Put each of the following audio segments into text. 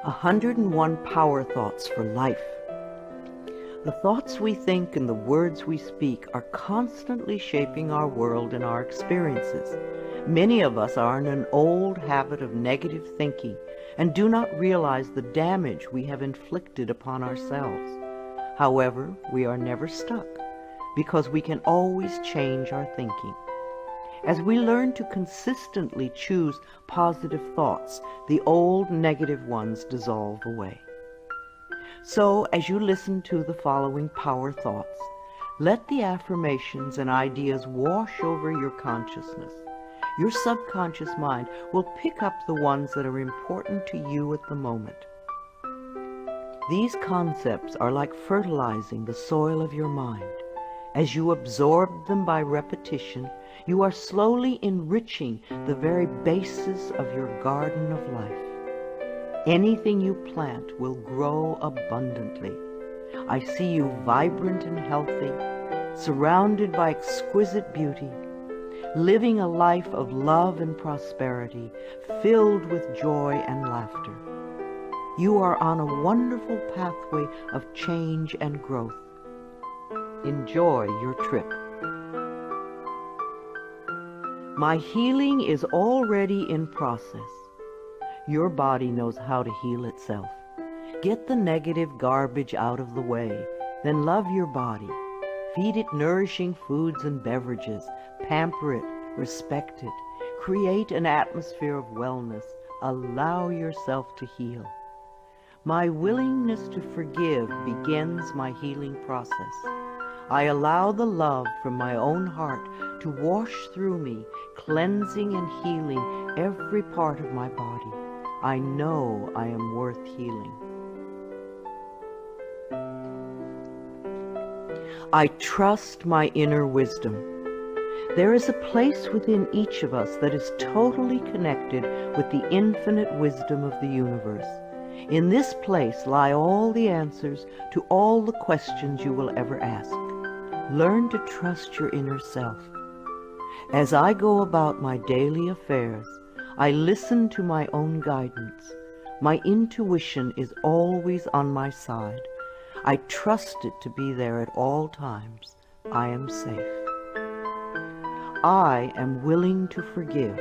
101 Power Thoughts for Life. The thoughts we think and the words we speak are constantly shaping our world and our experiences. Many of us are in an old habit of negative thinking and do not realize the damage we have inflicted upon ourselves. However, we are never stuck because we can always change our thinking. As we learn to consistently choose positive thoughts, the old negative ones dissolve away. So, as you listen to the following power thoughts, let the affirmations and ideas wash over your consciousness. Your subconscious mind will pick up the ones that are important to you at the moment. These concepts are like fertilizing the soil of your mind. As you absorb them by repetition, you are slowly enriching the very basis of your garden of life. Anything you plant will grow abundantly. I see you vibrant and healthy, surrounded by exquisite beauty, living a life of love and prosperity, filled with joy and laughter. You are on a wonderful pathway of change and growth. Enjoy your trip. My healing is already in process. Your body knows how to heal itself. Get the negative garbage out of the way, then love your body. Feed it nourishing foods and beverages. Pamper it, respect it. Create an atmosphere of wellness. Allow yourself to heal. My willingness to forgive begins my healing process. I allow the love from my own heart to wash through me, cleansing and healing every part of my body. I know I am worth healing. I trust my inner wisdom. There is a place within each of us that is totally connected with the infinite wisdom of the universe. In this place lie all the answers to all the questions you will ever ask. Learn to trust your inner self. As I go about my daily affairs, I listen to my own guidance. My intuition is always on my side. I trust it to be there at all times. I am safe. I am willing to forgive.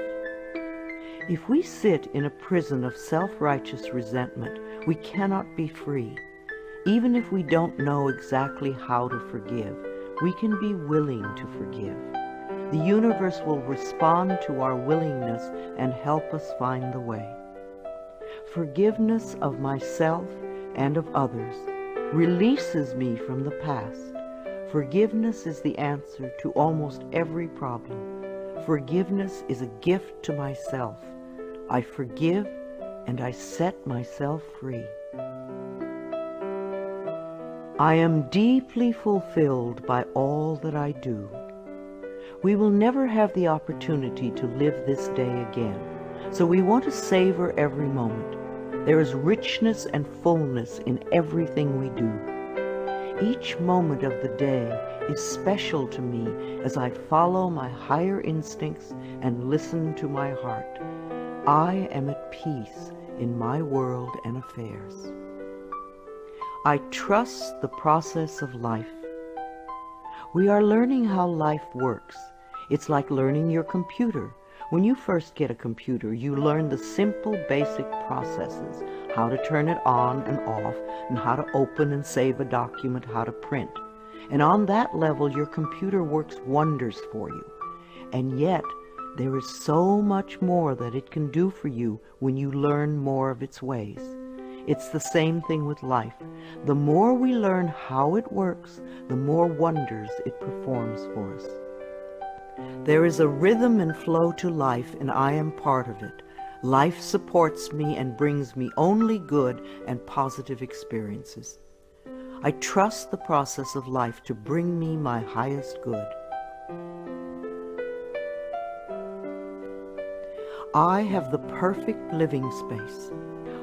If we sit in a prison of self-righteous resentment, we cannot be free. Even if we don't know exactly how to forgive, we can be willing to forgive. The universe will respond to our willingness and help us find the way. Forgiveness of myself and of others releases me from the past. Forgiveness is the answer to almost every problem. Forgiveness is a gift to myself. I forgive and I set myself free. I am deeply fulfilled by all that I do. We will never have the opportunity to live this day again, so we want to savor every moment. There is richness and fullness in everything we do. Each moment of the day is special to me as I follow my higher instincts and listen to my heart. I am at peace in my world and affairs. I trust the process of life. We are learning how life works. It's like learning your computer. When you first get a computer, you learn the simple, basic processes, how to turn it on and off, and how to open and save a document, how to print. And on that level, your computer works wonders for you. And yet, there is so much more that it can do for you when you learn more of its ways. It's the same thing with life. The more we learn how it works, the more wonders it performs for us. There is a rhythm and flow to life, and I am part of it. Life supports me and brings me only good and positive experiences. I trust the process of life to bring me my highest good. I have the perfect living space.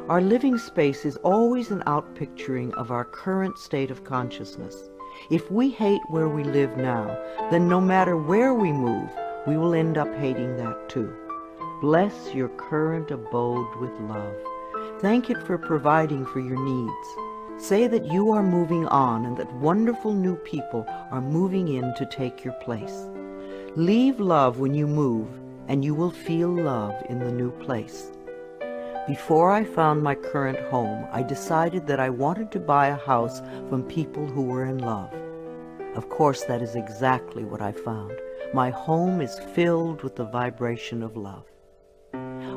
Our living space is always an outpicturing of our current state of consciousness. If we hate where we live now, then no matter where we move, we will end up hating that too. Bless your current abode with love. Thank it for providing for your needs. Say that you are moving on and that wonderful new people are moving in to take your place. Leave love when you move, and you will feel love in the new place. Before I found my current home, I decided that I wanted to buy a house from people who were in love. Of course, that is exactly what I found. My home is filled with the vibration of love.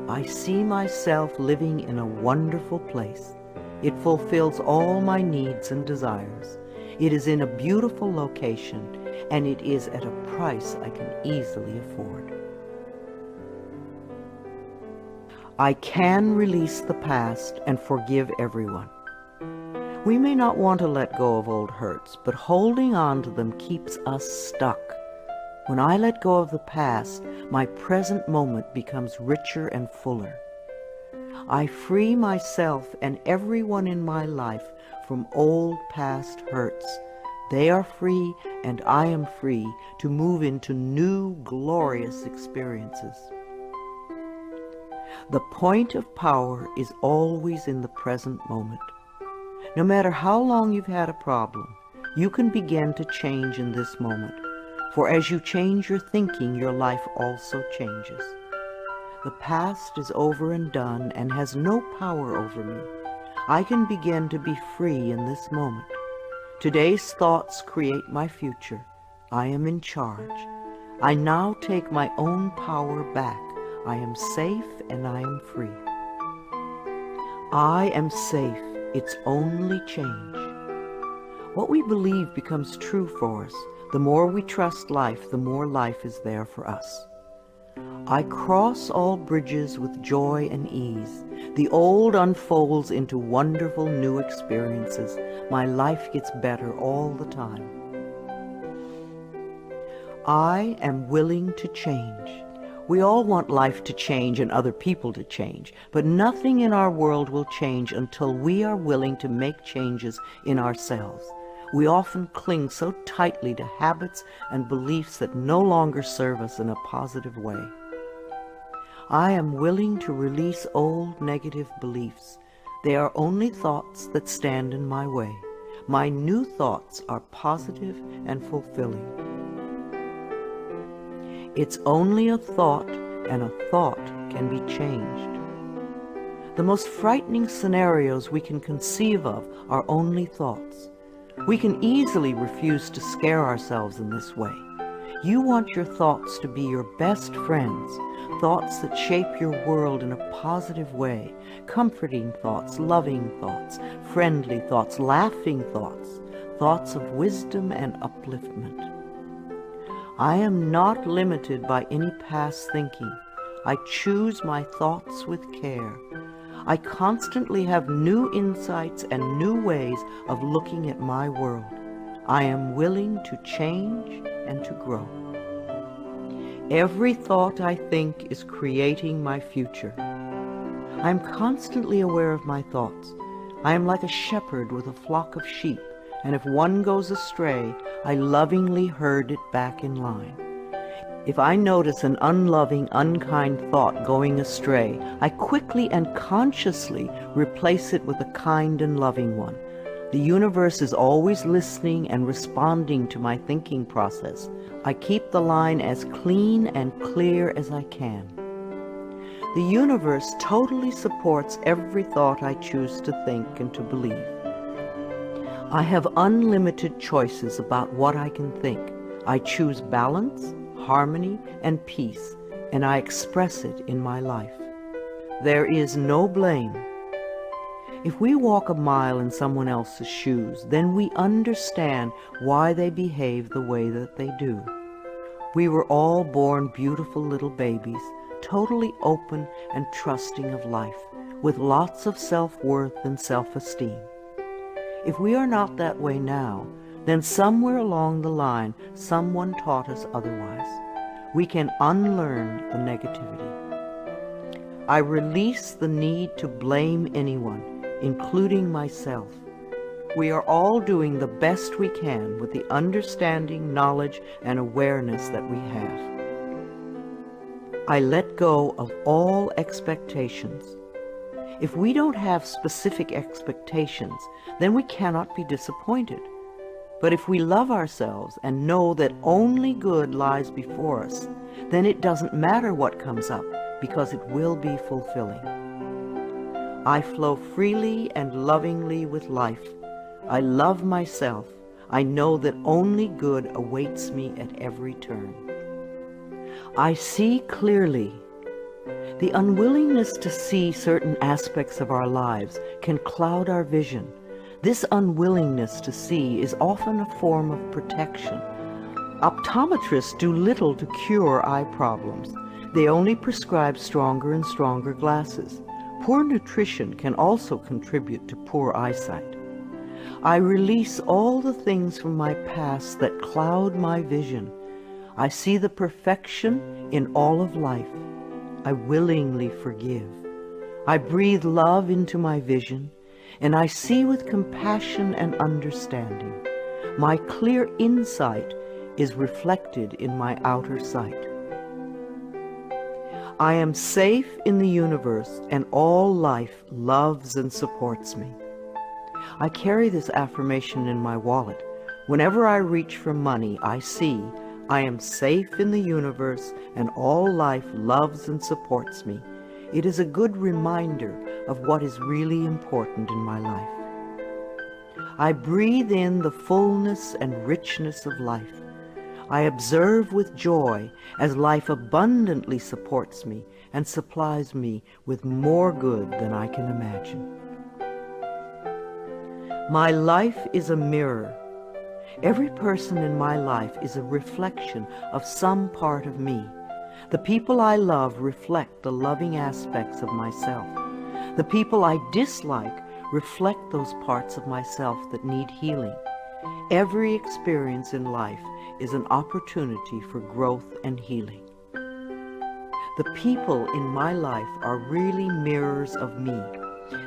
I see myself living in a wonderful place. It fulfills all my needs and desires. It is in a beautiful location, and it is at a price I can easily afford. I can release the past and forgive everyone. We may not want to let go of old hurts, but holding on to them keeps us stuck. When I let go of the past, my present moment becomes richer and fuller. I free myself and everyone in my life from old past hurts. They are free, and I am free to move into new, glorious experiences. The point of power is always in the present moment. No matter how long you've had a problem, you can begin to change in this moment. For as you change your thinking, your life also changes. The past is over and done and has no power over me. I can begin to be free in this moment. Today's thoughts create my future. I am in charge. I now take my own power back. I am safe and I am free. I am safe. It's only change. What we believe becomes true for us. The more we trust life, the more life is there for us. I cross all bridges with joy and ease. The old unfolds into wonderful new experiences. My life gets better all the time. I am willing to change. We all want life to change and other people to change, but nothing in our world will change until we are willing to make changes in ourselves. We often cling so tightly to habits and beliefs that no longer serve us in a positive way. I am willing to release old negative beliefs. They are only thoughts that stand in my way. My new thoughts are positive and fulfilling. It's only a thought, and a thought can be changed. The most frightening scenarios we can conceive of are only thoughts. We can easily refuse to scare ourselves in this way. You want your thoughts to be your best friends, thoughts that shape your world in a positive way, comforting thoughts, loving thoughts, friendly thoughts, laughing thoughts, thoughts of wisdom and upliftment. I am not limited by any past thinking. I choose my thoughts with care. I constantly have new insights and new ways of looking at my world. I am willing to change and to grow. Every thought I think is creating my future. I am constantly aware of my thoughts. I am like a shepherd with a flock of sheep, and if one goes astray, I lovingly herd it back in line. If I notice an unloving, unkind thought going astray, I quickly and consciously replace it with a kind and loving one. The universe is always listening and responding to my thinking process. I keep the line as clean and clear as I can. The universe totally supports every thought I choose to think and to believe. I have unlimited choices about what I can think. I choose balance, harmony, and peace, and I express it in my life. There is no blame. If we walk a mile in someone else's shoes, then we understand why they behave the way that they do. We were all born beautiful little babies, totally open and trusting of life, with lots of self-worth and self-esteem. If we are not that way now, then somewhere along the line, someone taught us otherwise. We can unlearn the negativity. I release the need to blame anyone, including myself. We are all doing the best we can with the understanding, knowledge, and awareness that we have. I let go of all expectations. If we don't have specific expectations, then we cannot be disappointed. But if we love ourselves and know that only good lies before us, then it doesn't matter what comes up, because it will be fulfilling. I flow freely and lovingly with life. I love myself. I know that only good awaits me at every turn. I see clearly. The unwillingness to see certain aspects of our lives can cloud our vision. This unwillingness to see is often a form of protection. Optometrists do little to cure eye problems. They only prescribe stronger and stronger glasses. Poor nutrition can also contribute to poor eyesight. I release all the things from my past that cloud my vision. I see the perfection in all of life. I willingly forgive. I breathe love into my vision, and I see with compassion and understanding. My clear insight is reflected in my outer sight. I am safe in the universe, and all life loves and supports me. I carry this affirmation in my wallet. Whenever I reach for money, I see I am safe in the universe, and all life loves and supports me. It is a good reminder of what is really important in my life. I breathe in the fullness and richness of life. I observe with joy as life abundantly supports me and supplies me with more good than I can imagine. My life is a mirror. Every person in my life is a reflection of some part of me. The people I love reflect the loving aspects of myself. The people I dislike reflect those parts of myself that need healing. Every experience in life is an opportunity for growth and healing. The people in my life are really mirrors of me.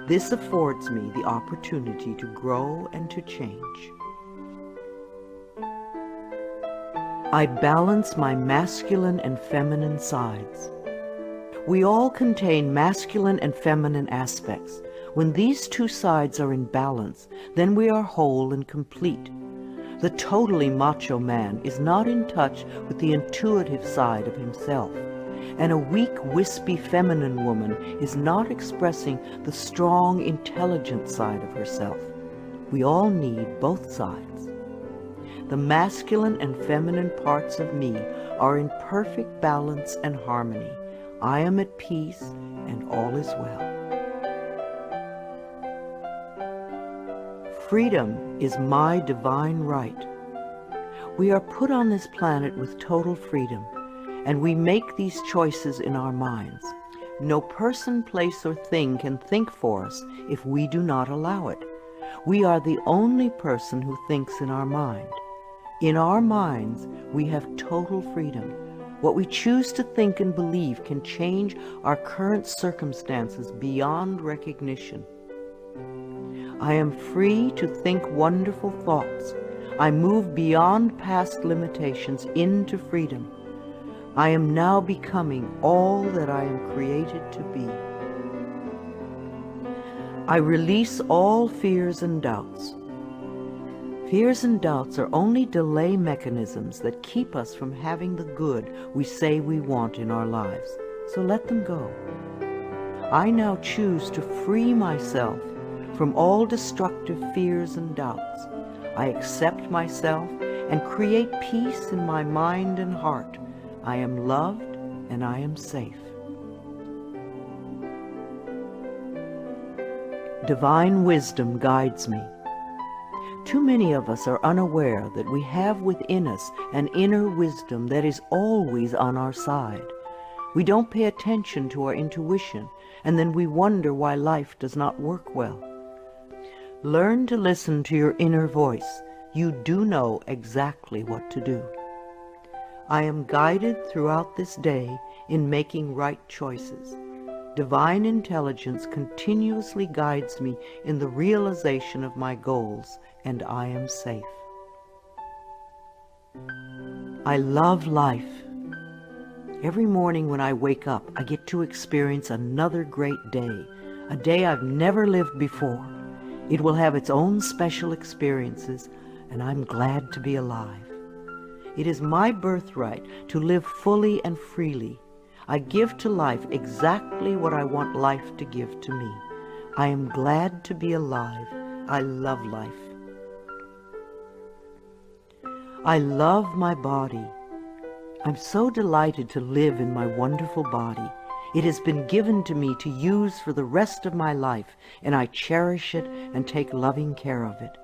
This affords me the opportunity to grow and to change. I balance my masculine and feminine sides. We all contain masculine and feminine aspects. When these two sides are in balance, then we are whole and complete. The totally macho man is not in touch with the intuitive side of himself, and a weak, wispy feminine woman is not expressing the strong, intelligent side of herself. We all need both sides. The masculine and feminine parts of me are in perfect balance and harmony. I am at peace, and all is well. Freedom is my divine right. We are put on this planet with total freedom, and we make these choices in our minds. No person, place, or thing can think for us if we do not allow it. We are the only person who thinks in our mind. In our minds, we have total freedom. What we choose to think and believe can change our current circumstances beyond recognition. I am free to think wonderful thoughts. I move beyond past limitations into freedom. I am now becoming all that I am created to be. I release all fears and doubts. Fears and doubts are only delay mechanisms that keep us from having the good we say we want in our lives, so let them go. I now choose to free myself from all destructive fears and doubts. I accept myself and create peace in my mind and heart. I am loved and I am safe. Divine wisdom guides me. Too many of us are unaware that we have within us an inner wisdom that is always on our side. We don't pay attention to our intuition, and then we wonder why life does not work well. Learn to listen to your inner voice. You do know exactly what to do. I am guided throughout this day in making right choices. Divine intelligence continuously guides me in the realization of my goals, and I am safe. I love life. Every morning when I wake up, I get to experience another great day. a day I've never lived before. It will have its own special experiences, and I'm glad to be alive. It is my birthright to live fully and freely. I give to life exactly what I want life to give to me. I am glad to be alive. I love life. I love my body. I'm so delighted to live in my wonderful body. It has been given to me to use for the rest of my life, and I cherish it and take loving care of it.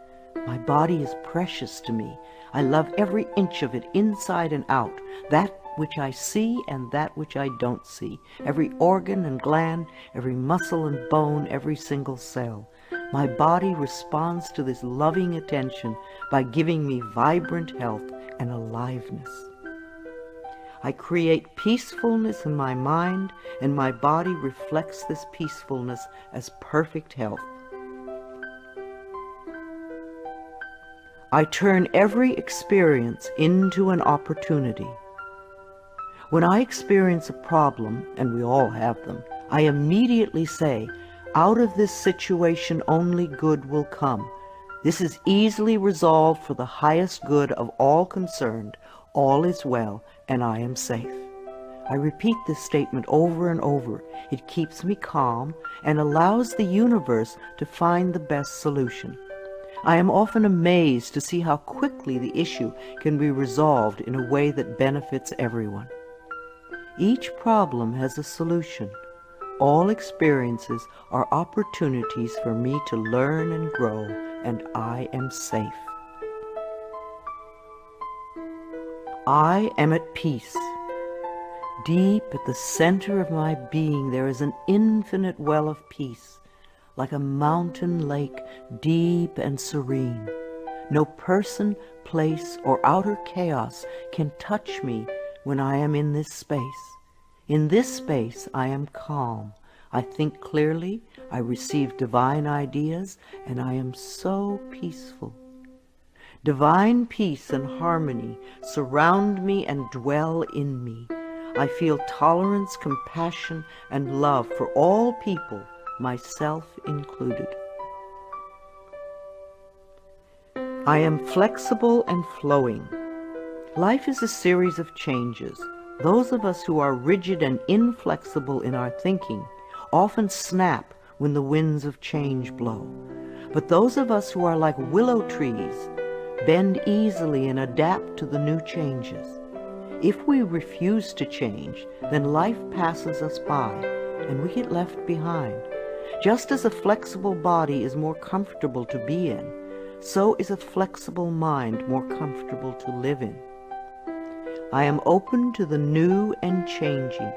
My body is precious to me. I love every inch of it, inside and out, that which I see and that which I don't see, every organ and gland, every muscle and bone, every single cell. My body responds to this loving attention by giving me vibrant health and aliveness. I create peacefulness in my mind, and my body reflects this peacefulness as perfect health. I turn every experience into an opportunity. When I experience a problem, and we all have them, I immediately say, out of this situation only good will come. This is easily resolved for the highest good of all concerned. All is well, and I am safe. I repeat this statement over and over. It keeps me calm and allows the universe to find the best solution. I am often amazed to see how quickly the issue can be resolved in a way that benefits everyone. Each problem has a solution. All experiences are opportunities for me to learn and grow, and I am safe. I am at peace. Deep at the center of my being there is an infinite well of peace, like a mountain lake, deep and serene. No person, place, or outer chaos can touch me when I am in this space. In this space I am calm. I think clearly, I receive divine ideas, and I am so peaceful. Divine peace and harmony surround me and dwell in me. I feel tolerance, compassion, and love for all people, myself included. I am flexible and flowing. Life is a series of changes. Those of us who are rigid and inflexible in our thinking often snap when the winds of change blow. But those of us who are like willow trees bend easily and adapt to the new changes. If we refuse to change, then life passes us by and we get left behind. Just as a flexible body is more comfortable to be in, so is a flexible mind more comfortable to live in. I am open to the new and changing.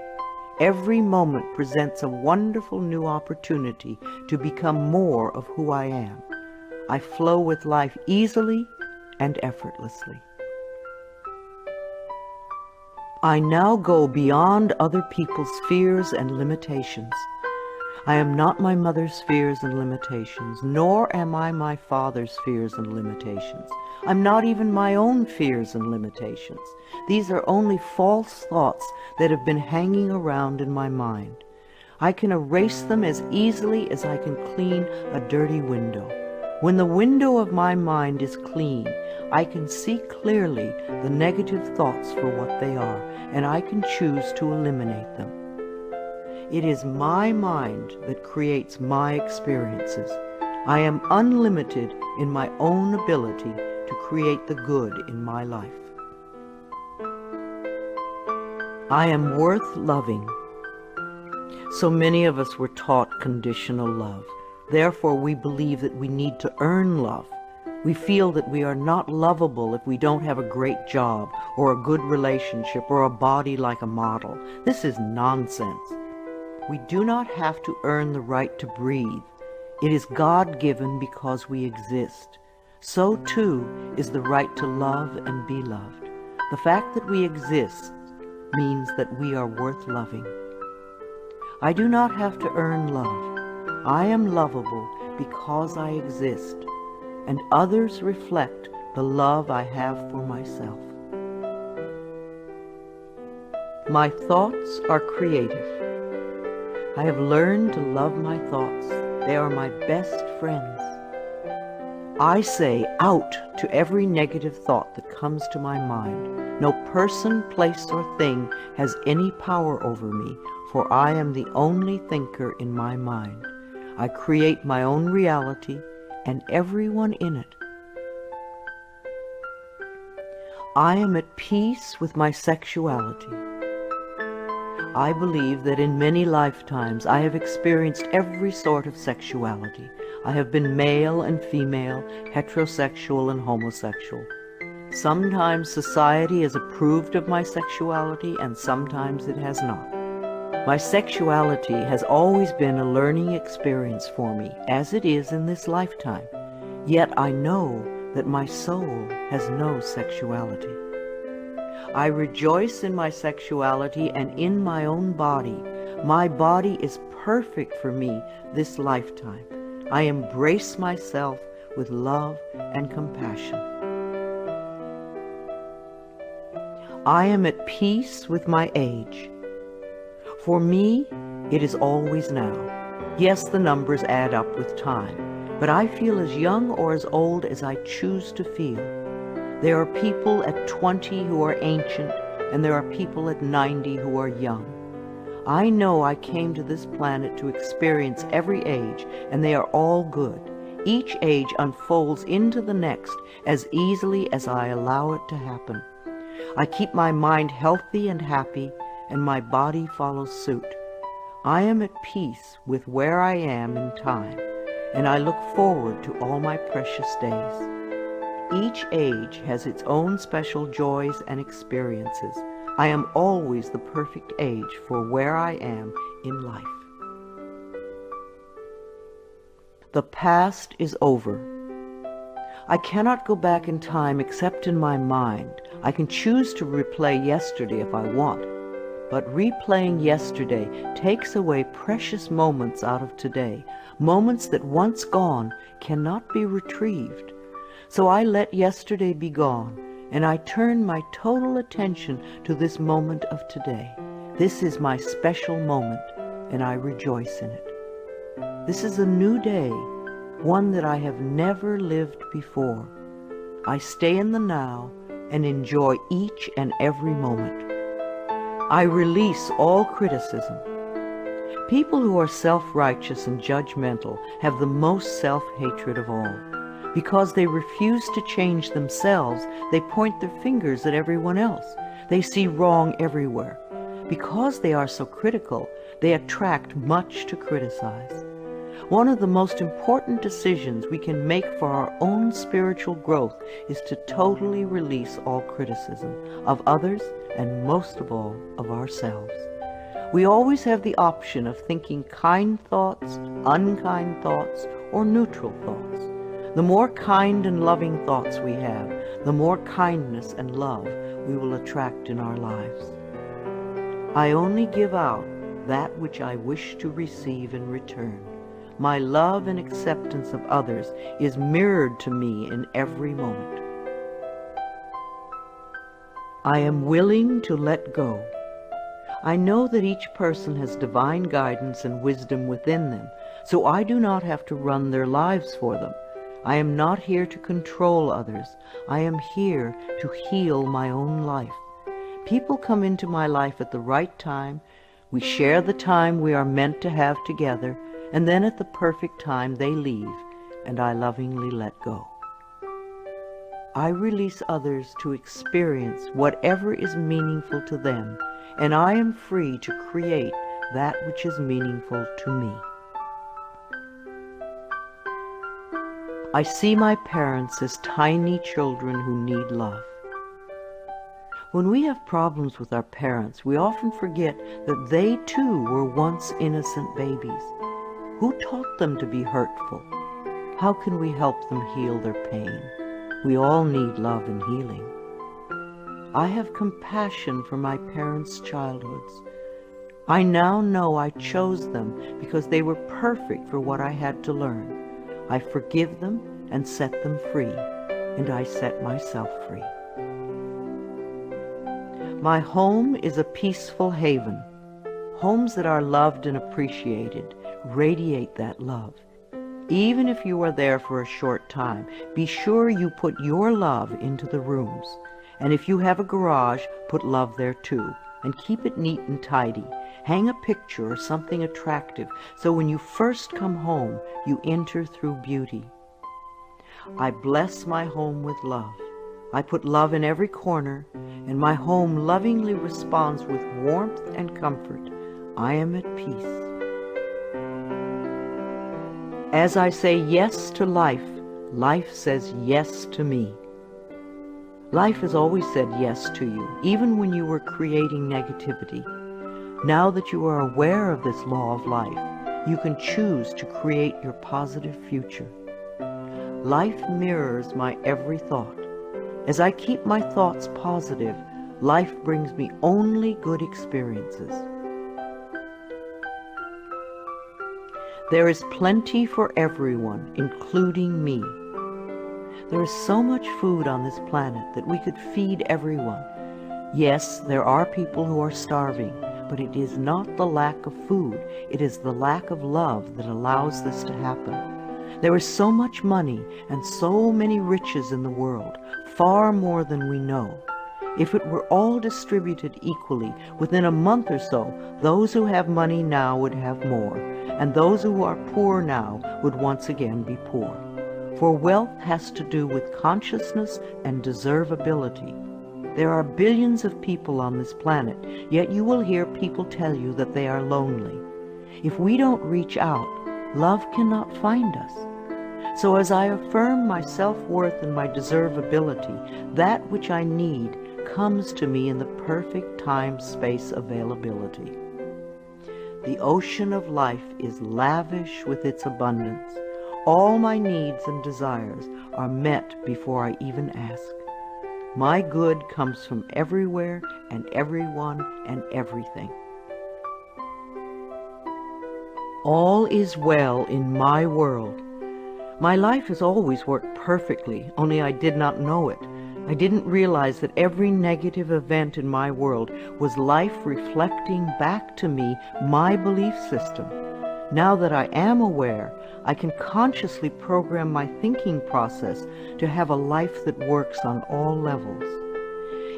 Every moment presents a wonderful new opportunity to become more of who I am. I flow with life easily and effortlessly. I now go beyond other people's fears and limitations. I am not my mother's fears and limitations, nor am I my father's fears and limitations. I'm not even my own fears and limitations. These are only false thoughts that have been hanging around in my mind. I can erase them as easily as I can clean a dirty window. When the window of my mind is clean, I can see clearly the negative thoughts for what they are, and I can choose to eliminate them. It is my mind that creates my experiences. I am unlimited in my own ability to create the good in my life. I am worth loving. So many of us were taught conditional love. Therefore, we believe that we need to earn love. We feel that we are not lovable if we don't have a great job or a good relationship or a body like a model. This is nonsense. We do not have to earn the right to breathe. It is God-given because we exist. So too is the right to love and be loved. The fact that we exist means that we are worth loving. I do not have to earn love. I am lovable because I exist, and others reflect the love I have for myself. My thoughts are creative. I have learned to love my thoughts. They are my best friends. I say out to every negative thought that comes to my mind. No person, place, or thing has any power over me, for I am the only thinker in my mind. I create my own reality and everyone in it. I am at peace with my sexuality. I believe that in many lifetimes I have experienced every sort of sexuality. I have been male and female, heterosexual and homosexual. Sometimes society has approved of my sexuality and sometimes it has not. My sexuality has always been a learning experience for me, as it is in this lifetime. Yet I know that my soul has no sexuality. I rejoice in my sexuality and in my own body. My body is perfect for me this lifetime. I embrace myself with love and compassion. I am at peace with my age. For me, it is always now. Yes, the numbers add up with time, but I feel as young or as old as I choose to feel. There are people at 20 who are ancient, and there are people at 90 who are young. I know I came to this planet to experience every age, and they are all good. Each age unfolds into the next as easily as I allow it to happen. I keep my mind healthy and happy, and my body follows suit. I am at peace with where I am in time, and I look forward to all my precious days. Each age has its own special joys and experiences. I am always the perfect age for where I am in life. The past is over. I cannot go back in time except in my mind. I can choose to replay yesterday if I want, but replaying yesterday takes away precious moments out of today, moments that once gone cannot be retrieved. So I let yesterday be gone, and I turn my total attention to this moment of today. This is my special moment, and I rejoice in it. This is a new day, one that I have never lived before. I stay in the now and enjoy each and every moment. I release all criticism. People who are self-righteous and judgmental have the most self-hatred of all. Because they refuse to change themselves, they point their fingers at everyone else. They see wrong everywhere. Because they are so critical, they attract much to criticize. One of the most important decisions we can make for our own spiritual growth is to totally release all criticism of others and most of all of ourselves. We always have the option of thinking kind thoughts, unkind thoughts, or neutral thoughts. The more kind and loving thoughts we have, the more kindness and love we will attract in our lives. I only give out that which I wish to receive in return. My love and acceptance of others is mirrored to me in every moment. I am willing to let go. I know that each person has divine guidance and wisdom within them, so I do not have to run their lives for them. I am not here to control others. I am here to heal my own life. People come into my life at the right time. We share the time we are meant to have together, and then at the perfect time they leave, and I lovingly let go. I release others to experience whatever is meaningful to them, and I am free to create that which is meaningful to me. I see my parents as tiny children who need love. When we have problems with our parents, we often forget that they too were once innocent babies. Who taught them to be hurtful? How can we help them heal their pain? We all need love and healing. I have compassion for my parents' childhoods. I now know I chose them because they were perfect for what I had to learn. I forgive them and set them free, and I set myself free. My home is a peaceful haven. Homes that are loved and appreciated radiate that love. Even if you are there for a short time, be sure you put your love into the rooms. And if you have a garage, put love there too. And keep it neat and tidy. Hang a picture or something attractive so when you first come home, you enter through beauty. I bless my home with love. I put love in every corner, and my home lovingly responds with warmth and comfort. I am at peace. As I say yes to life, life says yes to me. Life has always said yes to you, even when you were creating negativity. Now that you are aware of this law of life, you can choose to create your positive future. Life mirrors my every thought. As I keep my thoughts positive, life brings me only good experiences. There is plenty for everyone, including me. There is so much food on this planet that we could feed everyone. Yes, there are people who are starving, but it is not the lack of food, it is the lack of love that allows this to happen. There is so much money and so many riches in the world, far more than we know. If it were all distributed equally, within a month or so, those who have money now would have more, and those who are poor now would once again be poor. For wealth has to do with consciousness and deservability. There are billions of people on this planet, yet you will hear people tell you that they are lonely. If we don't reach out, love cannot find us. So as I affirm my self-worth and my deservability, that which I need comes to me in the perfect time-space availability. The ocean of life is lavish with its abundance. All my needs and desires are met before I even ask. My good comes from everywhere and everyone and everything. All is well in my world. My life has always worked perfectly, only I did not know it. I didn't realize that every negative event in my world was life reflecting back to me my belief system. Now that I am aware, I can consciously program my thinking process to have a life that works on all levels.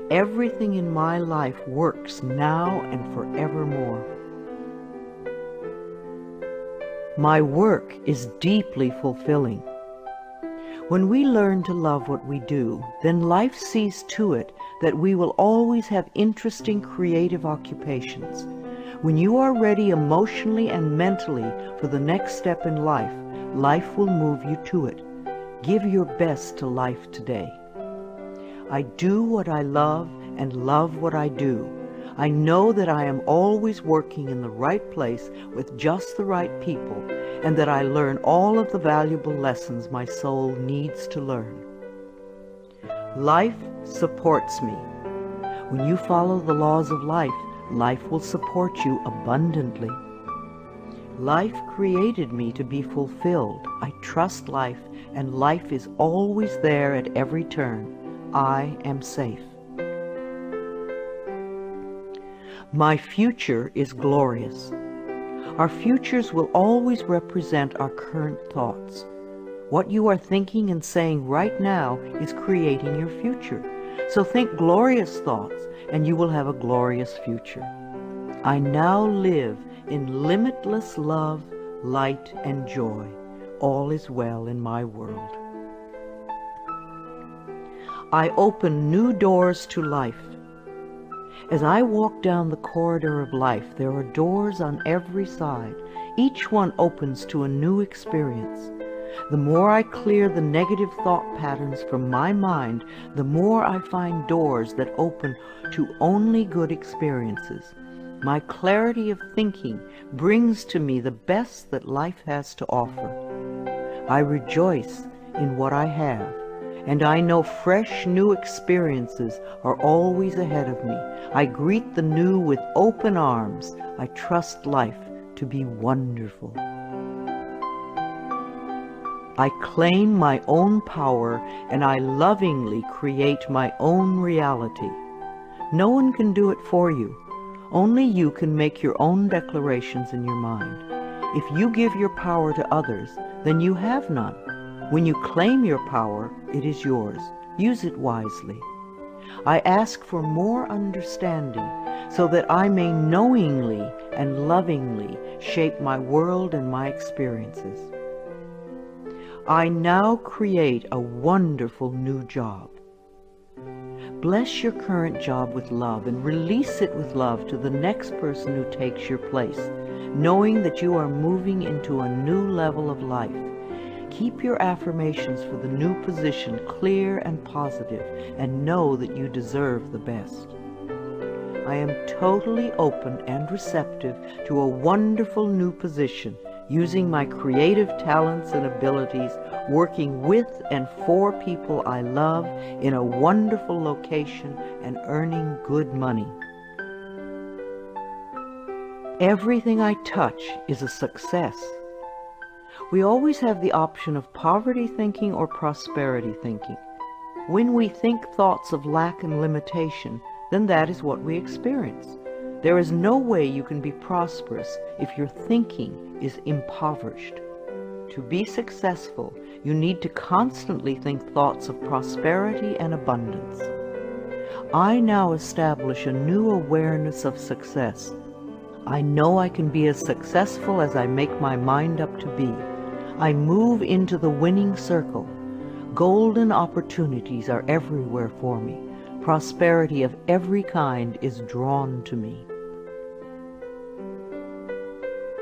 Everything in my life works now and forevermore. My work is deeply fulfilling. When we learn to love what we do, then life sees to it that we will always have interesting creative occupations. When you are ready emotionally and mentally for the next step in life, life will move you to it. Give your best to life today. I do what I love and love what I do. I know that I am always working in the right place with just the right people, and that I learn all of the valuable lessons my soul needs to learn. Life supports me. When you follow the laws of life, life will support you abundantly. Life created me to be fulfilled. I trust life, and life is always there at every turn. I am safe. My future is glorious. Our futures will always represent our current thoughts. What you are thinking and saying right now is creating your future. So think glorious thoughts, and you will have a glorious future. I now live in limitless love, light, and joy. All is well in my world. I open new doors to life. As I walk down the corridor of life, there are doors on every side. Each one opens to a new experience. The more I clear the negative thought patterns from my mind, the more I find doors that open to only good experiences. My clarity of thinking brings to me the best that life has to offer. I rejoice in what I have, and I know fresh new experiences are always ahead of me. I greet the new with open arms. I trust life to be wonderful. I claim my own power, and I lovingly create my own reality. No one can do it for you. Only you can make your own declarations in your mind. If you give your power to others, then you have none. When you claim your power, it is yours. Use it wisely. I ask for more understanding so that I may knowingly and lovingly shape my world and my experiences. I now create a wonderful new job. Bless your current job with love and release it with love to the next person who takes your place, knowing that you are moving into a new level of life. Keep your affirmations for the new position clear and positive, and know that you deserve the best. I am totally open and receptive to a wonderful new position, using my creative talents and abilities, working with and for people I love in a wonderful location and earning good money. Everything I touch is a success. We always have the option of poverty thinking or prosperity thinking. When we think thoughts of lack and limitation, then that is what we experience. There is no way you can be prosperous if your thinking is impoverished. To be successful, you need to constantly think thoughts of prosperity and abundance. I now establish a new awareness of success. I know I can be as successful as I make my mind up to be. I move into the winning circle. Golden opportunities are everywhere for me. Prosperity of every kind is drawn to me.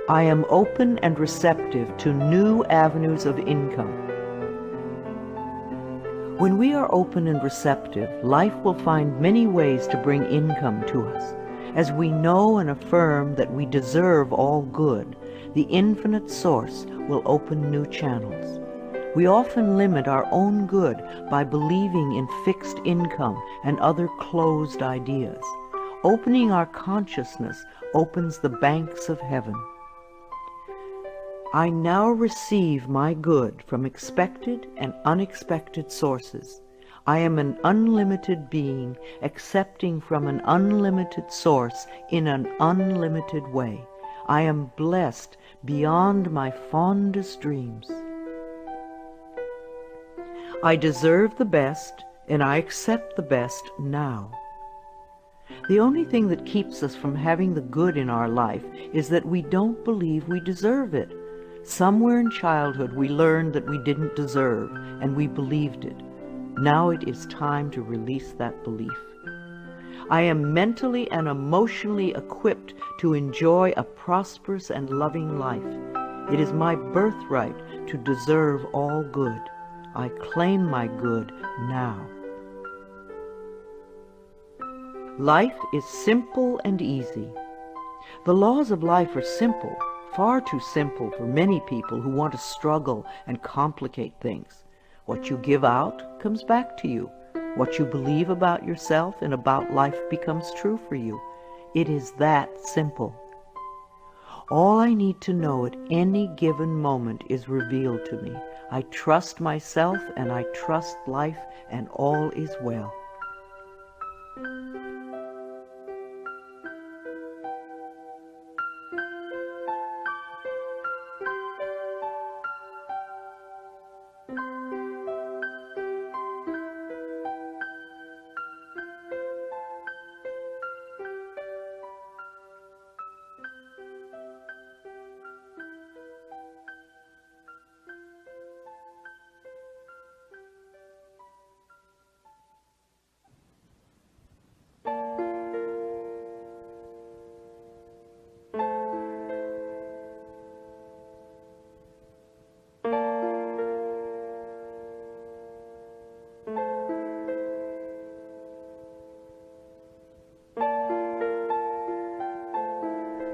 I am open and receptive to new avenues of income. When we are open and receptive, life will find many ways to bring income to us. As we know and affirm that we deserve all good, the infinite source will open new channels. We often limit our own good by believing in fixed income and other closed ideas. Opening our consciousness opens the banks of heaven. I now receive my good from expected and unexpected sources. I am an unlimited being, accepting from an unlimited source in an unlimited way. I am blessed beyond my fondest dreams. I deserve the best, and I accept the best now. The only thing that keeps us from having the good in our life is that we don't believe we deserve it. Somewhere in childhood we learned that we didn't deserve, and we believed it. Now it is time to release that belief. I am mentally and emotionally equipped to enjoy a prosperous and loving life. It is my birthright to deserve all good. I claim my good now. Life is simple and easy. The laws of life are simple, far too simple for many people who want to struggle and complicate things. What you give out comes back to you. What you believe about yourself and about life becomes true for you. It is that simple. All I need to know at any given moment is revealed to me. I trust myself and I trust life, and all is well.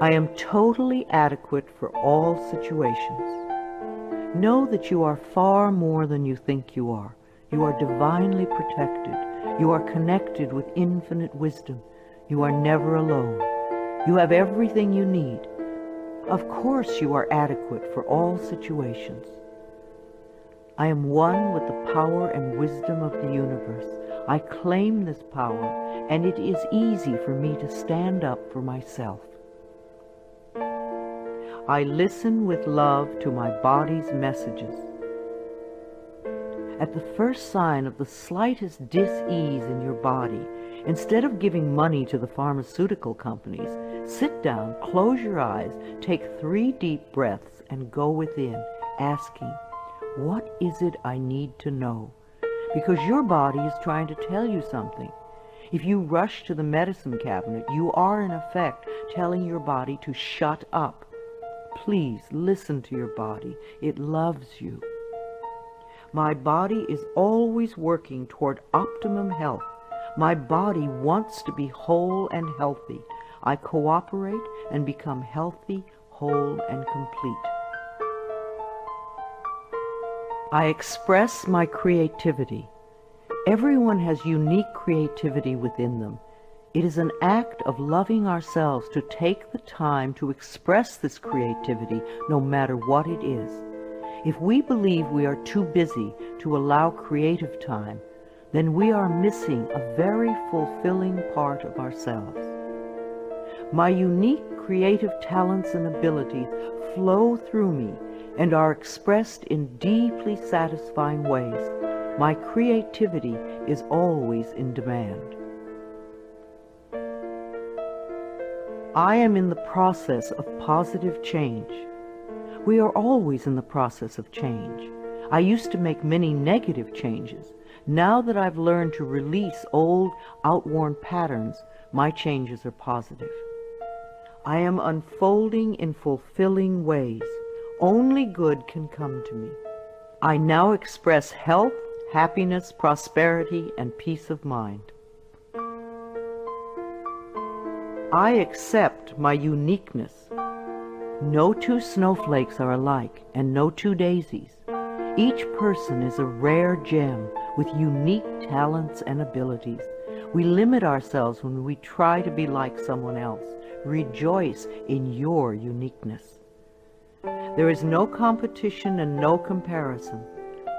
I am totally adequate for all situations. Know that you are far more than you think you are. You are divinely protected. You are connected with infinite wisdom. You are never alone. You have everything you need. Of course you are adequate for all situations. I am one with the power and wisdom of the universe. I claim this power, and it is easy for me to stand up for myself. I listen with love to my body's messages. At the first sign of the slightest dis-ease in your body, instead of giving money to the pharmaceutical companies, sit down, close your eyes, take 3 deep breaths, and go within, asking, what is it I need to know? Because your body is trying to tell you something. If you rush to the medicine cabinet, you are in effect telling your body to shut up. Please listen to your body. It loves you. My body is always working toward optimum health. My body wants to be whole and healthy. I cooperate and become healthy, whole, and complete. I express my creativity. Everyone has unique creativity within them. It is an act of loving ourselves to take the time to express this creativity, no matter what it is. If we believe we are too busy to allow creative time, then we are missing a very fulfilling part of ourselves. My unique creative talents and abilities flow through me and are expressed in deeply satisfying ways. My creativity is always in demand. I am in the process of positive change. We are always in the process of change. I used to make many negative changes. Now that I've learned to release old, outworn patterns, my changes are positive. I am unfolding in fulfilling ways. Only good can come to me. I now express health, happiness, prosperity, and peace of mind. I accept my uniqueness. No 2 snowflakes are alike, and no 2 daisies. Each person is a rare gem with unique talents and abilities. We limit ourselves when we try to be like someone else. Rejoice in your uniqueness. There is no competition and no comparison,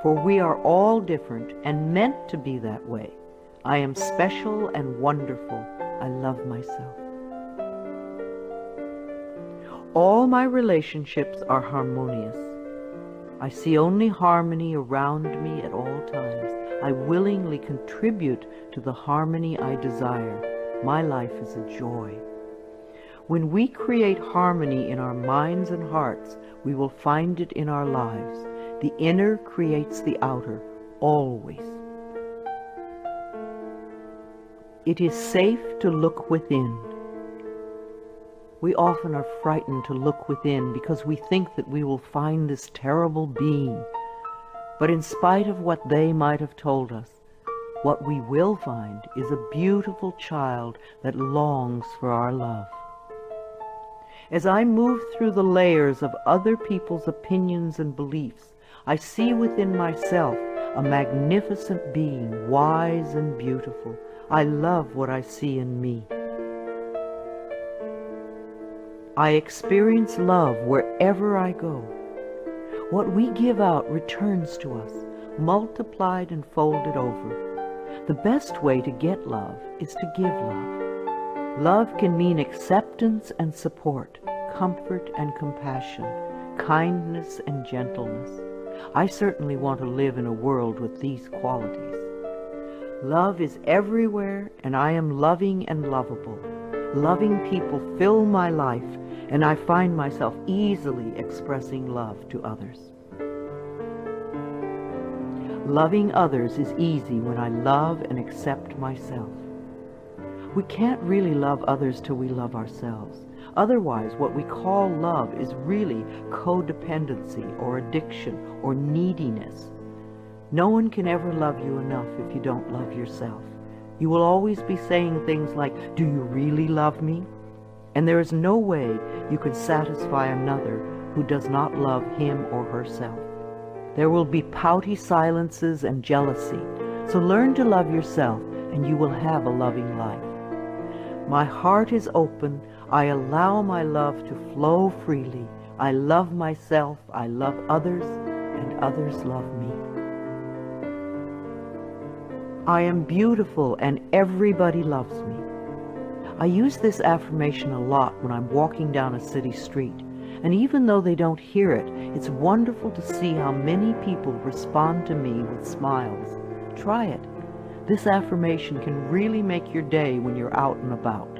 for we are all different and meant to be that way. I am special and wonderful. I love myself. All my relationships are harmonious. I see only harmony around me at all times. I willingly contribute to the harmony I desire. My life is a joy. When we create harmony in our minds and hearts, we will find it in our lives. The inner creates the outer, always. It is safe to look within. We often are frightened to look within because we think that we will find this terrible being. But in spite of what they might have told us, what we will find is a beautiful child that longs for our love. As I move through the layers of other people's opinions and beliefs, I see within myself a magnificent being, wise and beautiful. I love what I see in me. I experience love wherever I go. What we give out returns to us, multiplied and folded over. The best way to get love is to give love. Love can mean acceptance and support, comfort and compassion, kindness and gentleness. I certainly want to live in a world with these qualities. Love is everywhere, and I am loving and lovable. Loving people fill my life, and I find myself easily expressing love to others. Loving others is easy when I love and accept myself. We can't really love others till we love ourselves. Otherwise, what we call love is really codependency or addiction or neediness. No one can ever love you enough if you don't love yourself. You will always be saying things like, "Do you really love me?" And there is no way you can satisfy another who does not love him or herself. There will be pouty silences and jealousy. So learn to love yourself, and you will have a loving life. My heart is open. I allow my love to flow freely. I love myself, I love others, and others love me. I am beautiful and everybody loves me. I use this affirmation a lot when I'm walking down a city street, and even though they don't hear it, it's wonderful to see how many people respond to me with smiles. Try it. This affirmation can really make your day when you're out and about.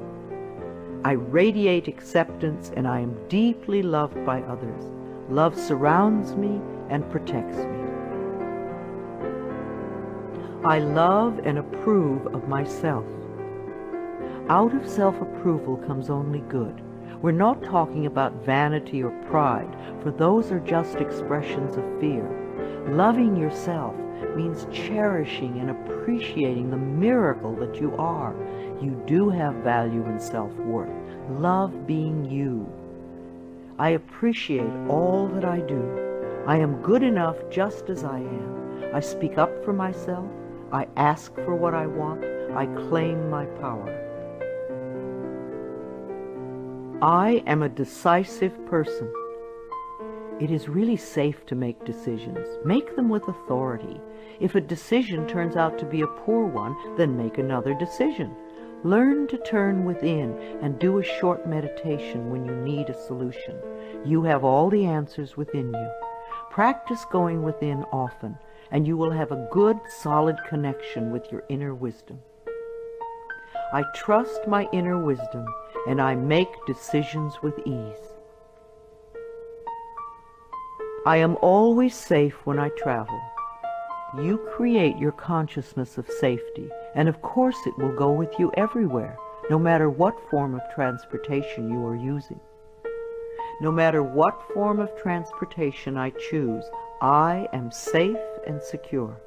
I radiate acceptance and I am deeply loved by others. Love surrounds me and protects me. I love and approve of myself. Out of self-approval comes only good. We're not talking about vanity or pride, for those are just expressions of fear. Loving yourself means cherishing and appreciating the miracle that you are. You do have value and self-worth. Love being you. I appreciate all that I do. I am good enough just as I am. I speak up for myself. I ask for what I want. I claim my power. I am a decisive person. It is really safe to make decisions. Make them with authority. If a decision turns out to be a poor one, then make another decision. Learn to turn within and do a short meditation when you need a solution. You have all the answers within you. Practice going within often, and you will have a good, solid connection with your inner wisdom. I trust my inner wisdom, and I make decisions with ease. I am always safe when I travel. You create your consciousness of safety, and of course it will go with you everywhere, no matter what form of transportation you are using. No matter what form of transportation I choose, I am safe and secure.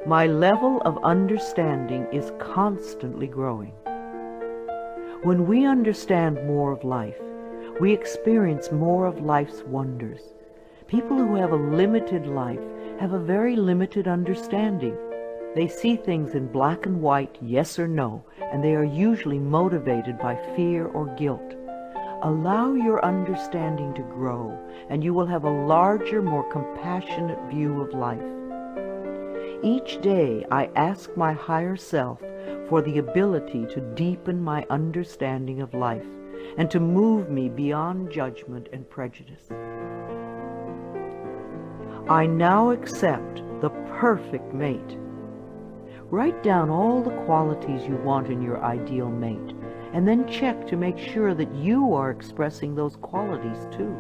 My level of understanding is constantly growing. When we understand more of life, we experience more of life's wonders. People who have a limited life have a very limited understanding. They see things in black and white, yes or no, and they are usually motivated by fear or guilt. Allow your understanding to grow, and you will have a larger, more compassionate view of life. Each day I ask my higher self for the ability to deepen my understanding of life and to move me beyond judgment and prejudice. I now accept the perfect mate. Write down all the qualities you want in your ideal mate, and then check to make sure that you are expressing those qualities too.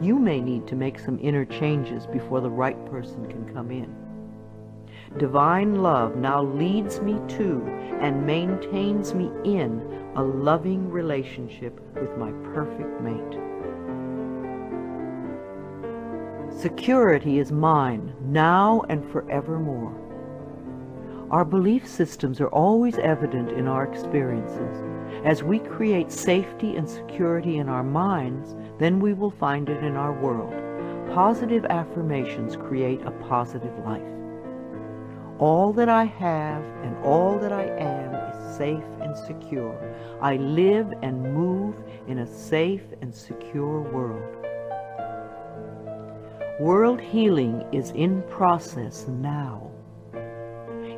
You may need to make some inner changes before the right person can come in. Divine love now leads me to and maintains me in a loving relationship with my perfect mate. Security is mine, now and forevermore. Our belief systems are always evident in our experiences. As we create safety and security in our minds, then we will find it in our world. Positive affirmations create a positive life. All that I have and all that I am is safe and secure. I live and move in a safe and secure world. World healing is in process now.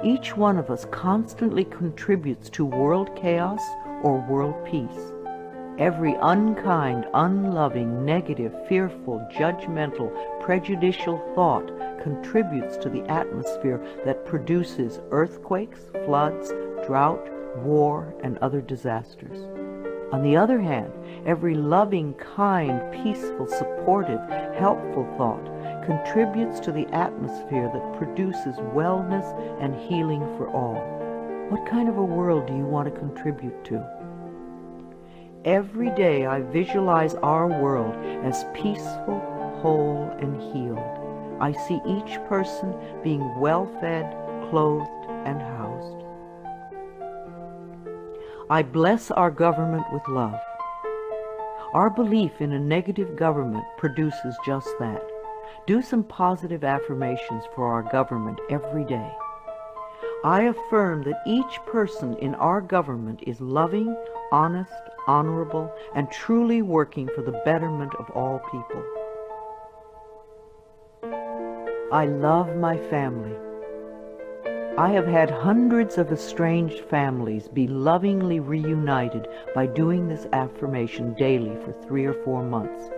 Each one of us constantly contributes to world chaos or world peace. Every unkind, unloving, negative, fearful, judgmental, prejudicial thought contributes to the atmosphere that produces earthquakes, floods, drought, war, and other disasters. On the other hand, every loving, kind, peaceful, supportive, helpful thought contributes to the atmosphere that produces wellness and healing for all. What kind of a world do you want to contribute to? Every day I visualize our world as peaceful, whole, and healed. I see each person being well-fed, clothed, and housed. I bless our government with love. Our belief in a negative government produces just that. Do some positive affirmations for our government every day. I affirm that each person in our government is loving, honest, honorable, and truly working for the betterment of all people. I love my family. I have had hundreds of estranged families be lovingly reunited by doing this affirmation daily for 3 or 4 months.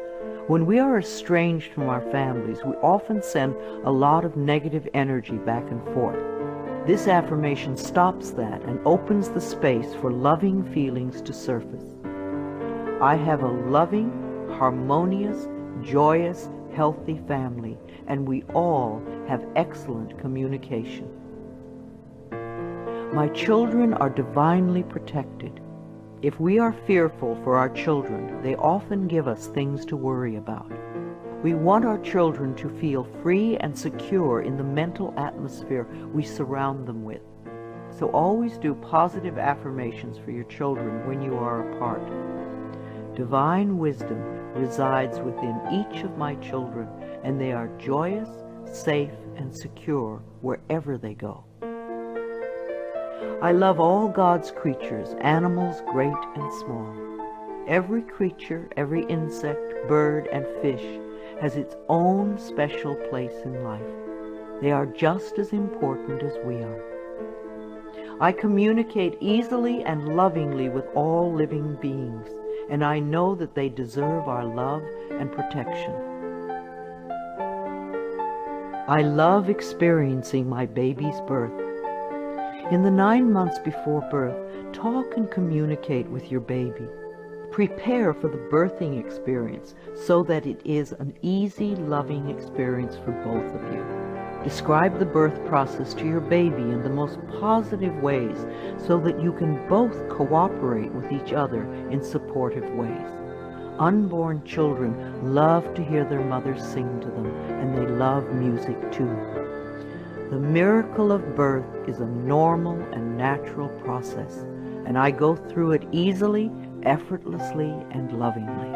When we are estranged from our families, we often send a lot of negative energy back and forth. This affirmation stops that and opens the space for loving feelings to surface. I have a loving, harmonious, joyous, healthy family, and we all have excellent communication. My children are divinely protected. If we are fearful for our children, they often give us things to worry about. We want our children to feel free and secure in the mental atmosphere we surround them with. So always do positive affirmations for your children when you are apart. Divine wisdom resides within each of my children, and they are joyous, safe, and secure wherever they go. I love all God's creatures, animals great and small. Every creature, every insect, bird, and fish has its own special place in life. They are just as important as we are. I communicate easily and lovingly with all living beings, and I know that they deserve our love and protection. I love experiencing my baby's birth. In the 9 months before birth, talk and communicate with your baby. Prepare for the birthing experience so that it is an easy, loving experience for both of you. Describe the birth process to your baby in the most positive ways so that you can both cooperate with each other in supportive ways. Unborn children love to hear their mothers sing to them, and they love music too. The miracle of birth is a normal and natural process, and I go through it easily, effortlessly, and lovingly.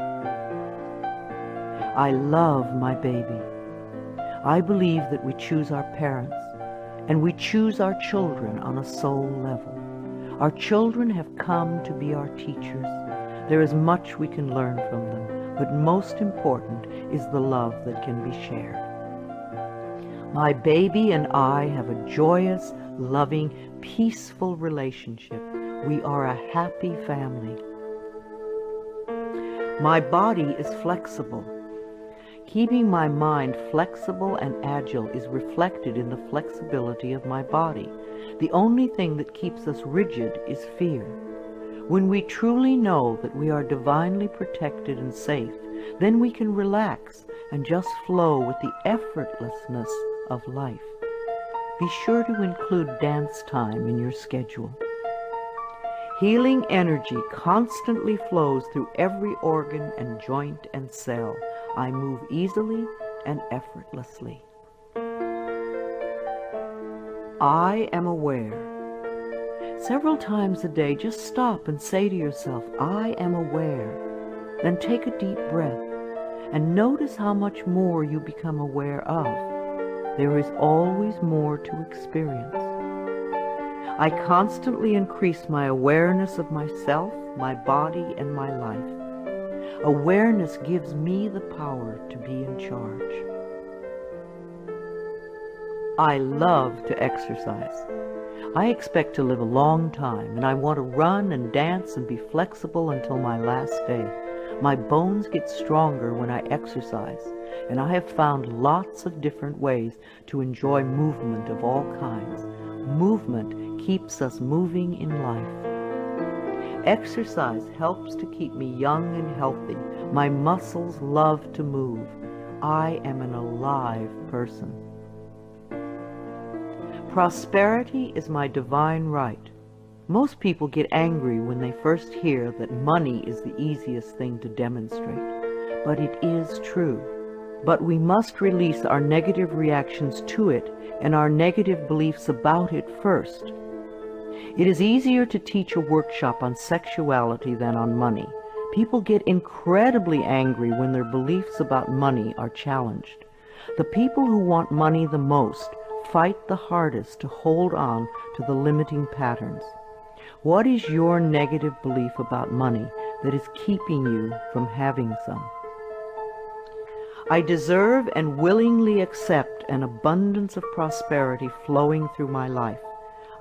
I love my baby. I believe that we choose our parents, and we choose our children on a soul level. Our children have come to be our teachers. There is much we can learn from them, but most important is the love that can be shared. My baby and I have a joyous, loving, peaceful relationship. We are a happy family. My body is flexible. Keeping my mind flexible and agile is reflected in the flexibility of my body. The only thing that keeps us rigid is fear. When we truly know that we are divinely protected and safe, then we can relax and just flow with the effortlessness of life. Be sure to include dance time in your schedule. Healing energy constantly flows through every organ and joint and cell. I move easily and effortlessly. I am aware. Several times a day, just stop and say to yourself, I am aware. Then take a deep breath and notice how much more you become aware of. There is always more to experience. I constantly increase my awareness of myself, my body, and my life. Awareness gives me the power to be in charge. I love to exercise. I expect to live a long time, and I want to run and dance and be flexible until my last day. My bones get stronger when I exercise, and I have found lots of different ways to enjoy movement of all kinds. Movement keeps us moving in life. Exercise helps to keep me young and healthy. My muscles love to move. I am an alive person. Prosperity is my divine right. Most people get angry when they first hear that money is the easiest thing to demonstrate. But it is true. But we must release our negative reactions to it and our negative beliefs about it first. It is easier to teach a workshop on sexuality than on money. People get incredibly angry when their beliefs about money are challenged. The people who want money the most fight the hardest to hold on to the limiting patterns. What is your negative belief about money that is keeping you from having some? I deserve and willingly accept an abundance of prosperity flowing through my life.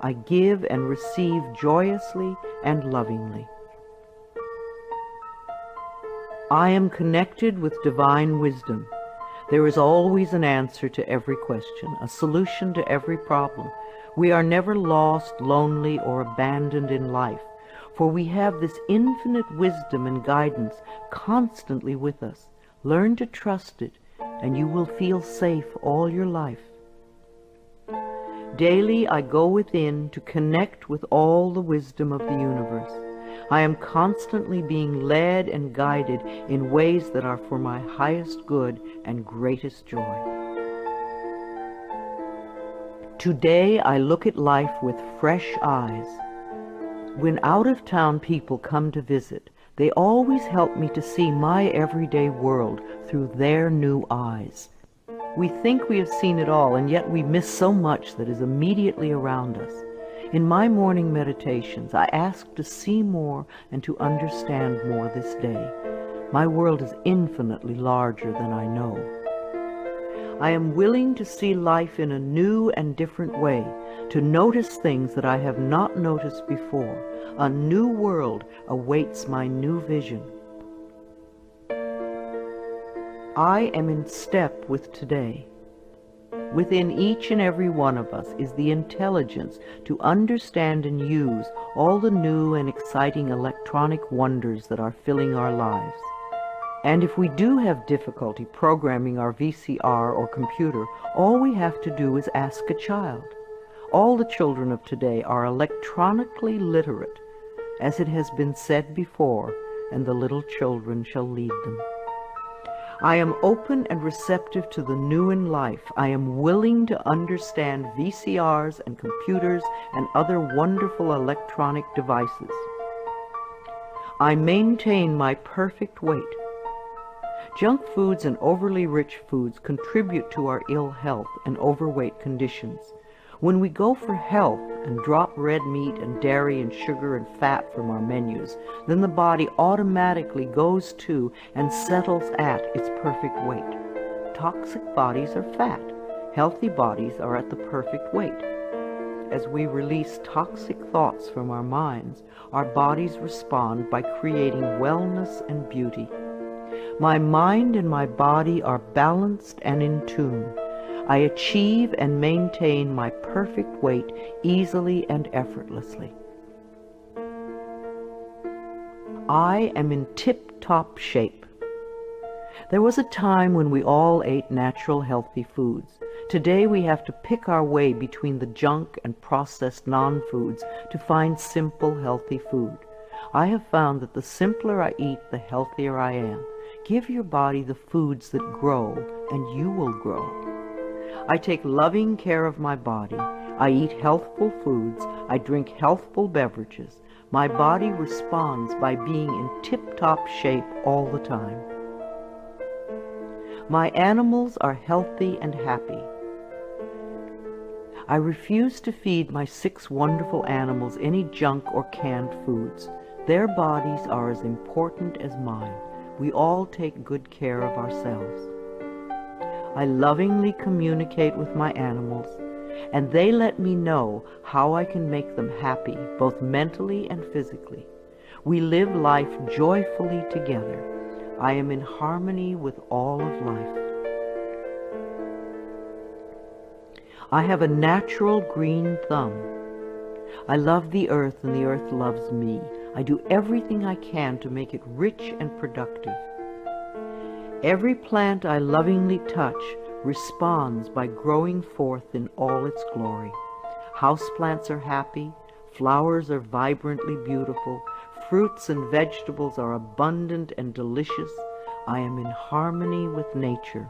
I give and receive joyously and lovingly. I am connected with divine wisdom. There is always an answer to every question, a solution to every problem. We are never lost, lonely, or abandoned in life, for we have this infinite wisdom and guidance constantly with us. Learn to trust it, and you will feel safe all your life. Daily I go within to connect with all the wisdom of the universe. I am constantly being led and guided in ways that are for my highest good and greatest joy. Today I look at life with fresh eyes. When out-of-town people come to visit, they always help me to see my everyday world through their new eyes. We think we have seen it all, and yet we miss so much that is immediately around us. In my morning meditations, I ask to see more and to understand more this day. My world is infinitely larger than I know. I am willing to see life in a new and different way, to notice things that I have not noticed before. A new world awaits my new vision. I am in step with today. Within each and every one of us is the intelligence to understand and use all the new and exciting electronic wonders that are filling our lives. And if we do have difficulty programming our VCR or computer, all we have to do is ask a child. All the children of today are electronically literate, as it has been said before, and the little children shall lead them. I am open and receptive to the new in life. I am willing to understand VCRs and computers and other wonderful electronic devices. I maintain my perfect weight. Junk foods and overly rich foods contribute to our ill health and overweight conditions. When we go for health and drop red meat and dairy and sugar and fat from our menus, then the body automatically goes to and settles at its perfect weight. Toxic bodies are fat. Healthy bodies are at the perfect weight. As we release toxic thoughts from our minds, our bodies respond by creating wellness and beauty. My mind and my body are balanced and in tune. I achieve and maintain my perfect weight easily and effortlessly. I am in tip-top shape. There was a time when we all ate natural, healthy foods. Today we have to pick our way between the junk and processed non-foods to find simple, healthy food. I have found that the simpler I eat, the healthier I am. Give your body the foods that grow, and you will grow. I take loving care of my body. I eat healthful foods. I drink healthful beverages. My body responds by being in tip-top shape all the time. My animals are healthy and happy. I refuse to feed my 6 wonderful animals any junk or canned foods. Their bodies are as important as mine. We all take good care of ourselves. I lovingly communicate with my animals, and they let me know how I can make them happy, both mentally and physically. We live life joyfully together. I am in harmony with all of life. I have a natural green thumb. I love the earth, and the earth loves me. I do everything I can to make it rich and productive. Every plant I lovingly touch responds by growing forth in all its glory. Houseplants are happy, flowers are vibrantly beautiful, fruits and vegetables are abundant and delicious. I am in harmony with nature.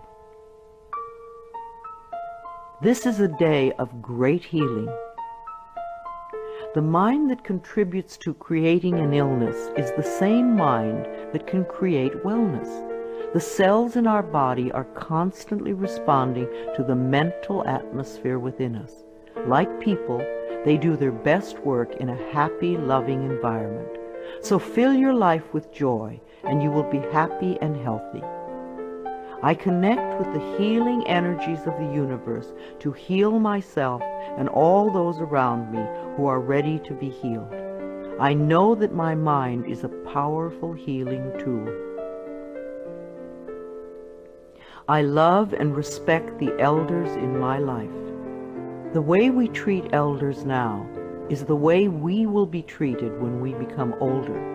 This is a day of great healing. The mind that contributes to creating an illness is the same mind that can create wellness. The cells in our body are constantly responding to the mental atmosphere within us. Like people, they do their best work in a happy, loving environment. So fill your life with joy, and you will be happy and healthy. I connect with the healing energies of the universe to heal myself and all those around me who are ready to be healed. I know that my mind is a powerful healing tool. I love and respect the elders in my life. The way we treat elders now is the way we will be treated when we become older.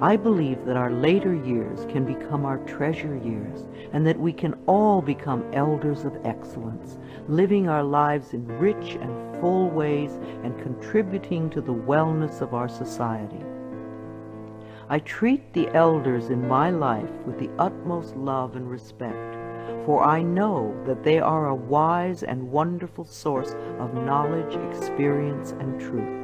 I believe that our later years can become our treasure years, and that we can all become elders of excellence, living our lives in rich and full ways and contributing to the wellness of our society. I treat the elders in my life with the utmost love and respect, for I know that they are a wise and wonderful source of knowledge, experience, and truth.